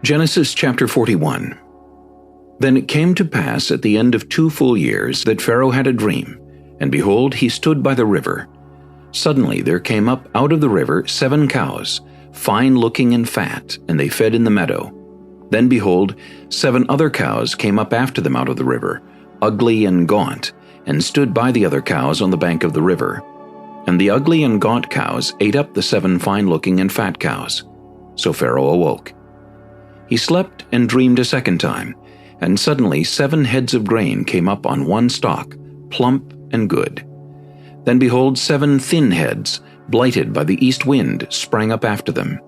Genesis chapter 41. Then it came to pass at the end of 2 full years that Pharaoh had a dream, and behold, he stood by the river. Suddenly there came up out of the river 7 cows, fine-looking and fat, and they fed in the meadow. Then behold, 7 other cows came up after them out of the river, ugly and gaunt, and stood by the other cows on the bank of the river. And the ugly and gaunt cows ate up the 7 fine-looking and fat cows. So Pharaoh awoke. He slept and dreamed a second time, and suddenly 7 heads of grain came up on one stalk, plump and good. Then behold, 7 thin heads, blighted by the east wind, sprang up after them.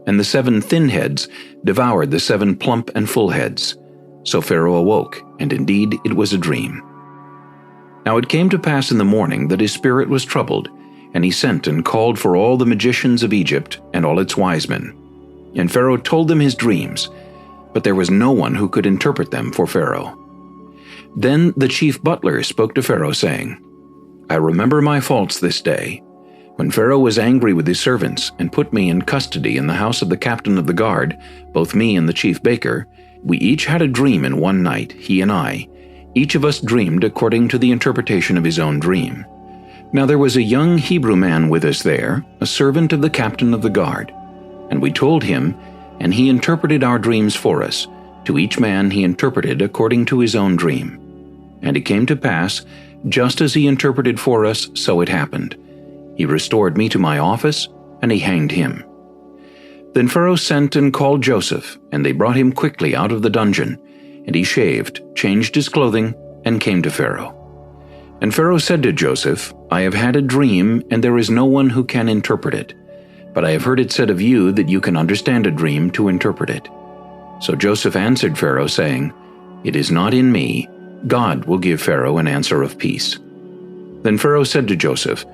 And the 7 thin heads devoured the 7 plump and full heads. So Pharaoh awoke, and indeed it was a dream. Now it came to pass in the morning that his spirit was troubled, and he sent and called for all the magicians of Egypt and all its wise men. And Pharaoh told them his dreams, but there was no one who could interpret them for Pharaoh. Then the chief butler spoke to Pharaoh, saying, I remember my faults this day. When Pharaoh was angry with his servants, and put me in custody in the house of the captain of the guard, both me and the chief baker, we each had a dream in one night, he and I. Each of us dreamed according to the interpretation of his own dream. Now there was a young Hebrew man with us there, a servant of the captain of the guard. And we told him, and he interpreted our dreams for us. To each man he interpreted according to his own dream. And it came to pass, just as he interpreted for us, so it happened. He restored me to my office, and he hanged him. Then Pharaoh sent and called Joseph, and they brought him quickly out of the dungeon. And he shaved, changed his clothing, and came to Pharaoh. And Pharaoh said to Joseph, I have had a dream, and there is no one who can interpret it. But I have heard it said of you that you can understand a dream to interpret it. So Joseph answered Pharaoh, saying, It is not in me. God will give Pharaoh an answer of peace. Then Pharaoh said to Joseph,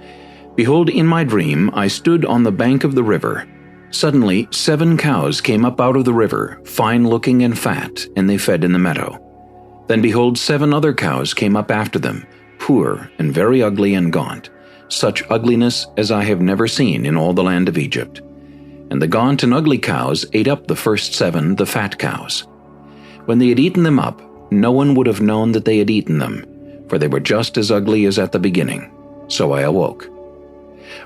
Behold, in my dream I stood on the bank of the river. Suddenly 7 cows came up out of the river, fine-looking and fat, and they fed in the meadow. Then behold, 7 other cows came up after them, poor and very ugly and gaunt, such ugliness as I have never seen in all the land of Egypt. And the gaunt and ugly cows ate up the first 7, the fat cows. When they had eaten them up, no one would have known that they had eaten them, for they were just as ugly as at the beginning. So I awoke.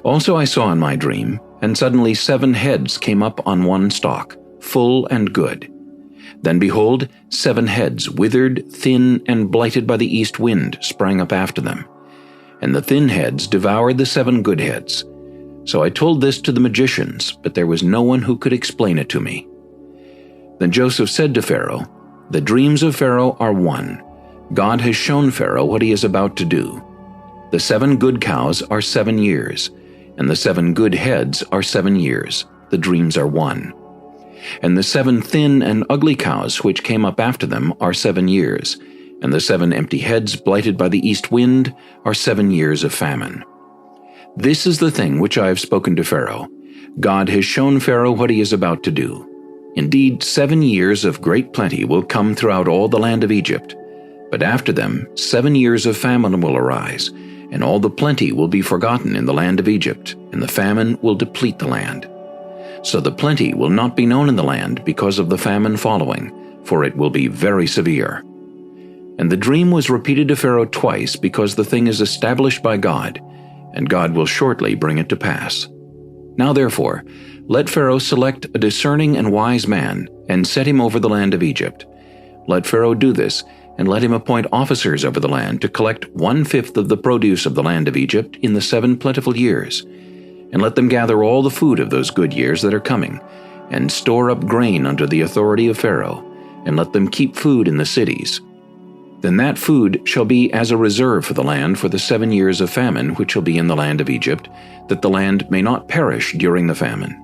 Also I saw in my dream, and suddenly 7 heads came up on one stalk, full and good. Then behold, 7 heads, withered, thin, and blighted by the east wind, sprang up after them. And the thin heads devoured the 7 good heads. So I told this to the magicians, but there was no one who could explain it to me. Then Joseph said to Pharaoh, The dreams of Pharaoh are one. God has shown Pharaoh what he is about to do. The 7 good cows are 7 years, and the 7 good heads are 7 years. The dreams are one. And the 7 thin and ugly cows which came up after them are 7 years, and the 7 empty heads blighted by the east wind are 7 years of famine. This is the thing which I have spoken to Pharaoh. God has shown Pharaoh what he is about to do. Indeed, 7 years of great plenty will come throughout all the land of Egypt. But after them 7 years of famine will arise, and all the plenty will be forgotten in the land of Egypt, and the famine will deplete the land. So the plenty will not be known in the land because of the famine following, for it will be very severe. And the dream was repeated to Pharaoh twice, because the thing is established by God, and God will shortly bring it to pass. Now therefore, let Pharaoh select a discerning and wise man, and set him over the land of Egypt. Let Pharaoh do this, and let him appoint officers over the land to collect 1/5 of the produce of the land of Egypt in the 7 plentiful years. And let them gather all the food of those good years that are coming, and store up grain under the authority of Pharaoh, and let them keep food in the cities. Then that food shall be as a reserve for the land for the 7 years of famine which shall be in the land of Egypt, that the land may not perish during the famine.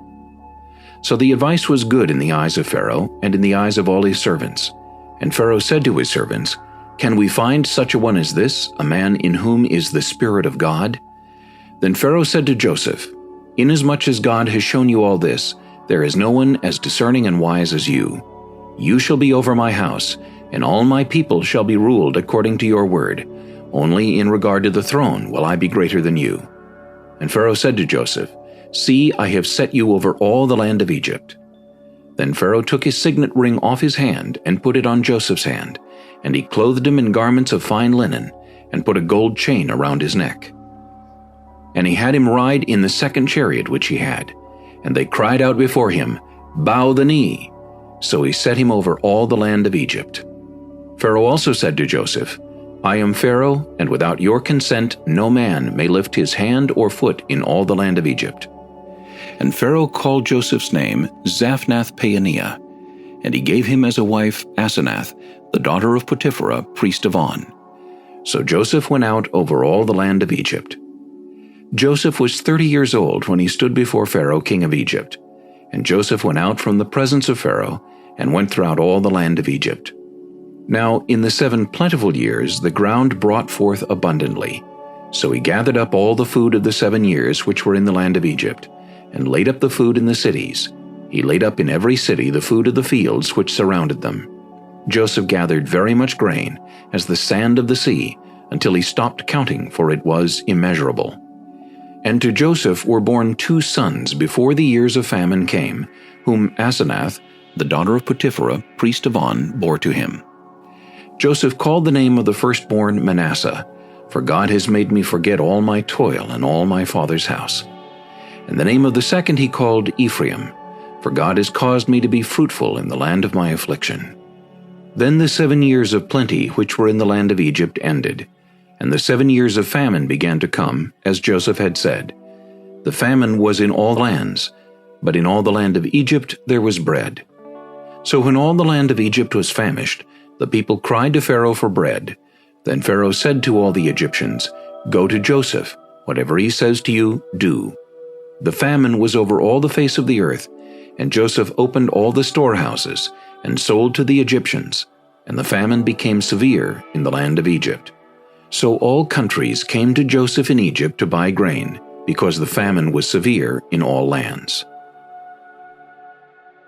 So the advice was good in the eyes of Pharaoh, and in the eyes of all his servants. And Pharaoh said to his servants, Can we find such a one as this, a man in whom is the Spirit of God? Then Pharaoh said to Joseph, Inasmuch as God has shown you all this, there is no one as discerning and wise as you. You shall be over my house, and all my people shall be ruled according to your word. Only in regard to the throne will I be greater than you. And Pharaoh said to Joseph, See, I have set you over all the land of Egypt. Then Pharaoh took his signet ring off his hand and put it on Joseph's hand, and he clothed him in garments of fine linen, and put a gold chain around his neck. And he had him ride in the second chariot which he had, and they cried out before him, "Bow the knee!" So he set him over all the land of Egypt. Pharaoh also said to Joseph, "I am Pharaoh, and without your consent no man may lift his hand or foot in all the land of Egypt." And Pharaoh called Joseph's name Zaphnath-Paaneah, and he gave him as a wife Asenath, the daughter of Potiphera, priest of On. So Joseph went out over all the land of Egypt. Joseph was 30 years old when he stood before Pharaoh king of Egypt. And Joseph went out from the presence of Pharaoh, and went throughout all the land of Egypt. Now in the 7 plentiful years the ground brought forth abundantly. So he gathered up all the food of the 7 years which were in the land of Egypt, and laid up the food in the cities. He laid up in every city the food of the fields which surrounded them. Joseph gathered very much grain, as the sand of the sea, until he stopped counting, for it was immeasurable. And to Joseph were born 2 sons before the years of famine came, whom Asenath, the daughter of Potiphera, priest of On, bore to him. Joseph called the name of the firstborn Manasseh, for God has made me forget all my toil and all my father's house. And the name of the second he called Ephraim, for God has caused me to be fruitful in the land of my affliction. Then the 7 years of plenty which were in the land of Egypt ended, and the 7 years of famine began to come, as Joseph had said. The famine was in all lands, but in all the land of Egypt there was bread. So when all the land of Egypt was famished, the people cried to Pharaoh for bread. Then Pharaoh said to all the Egyptians, "Go to Joseph, whatever he says to you, do." The famine was over all the face of the earth, and Joseph opened all the storehouses, and sold to the Egyptians, and the famine became severe in the land of Egypt. So all countries came to Joseph in Egypt to buy grain, because the famine was severe in all lands.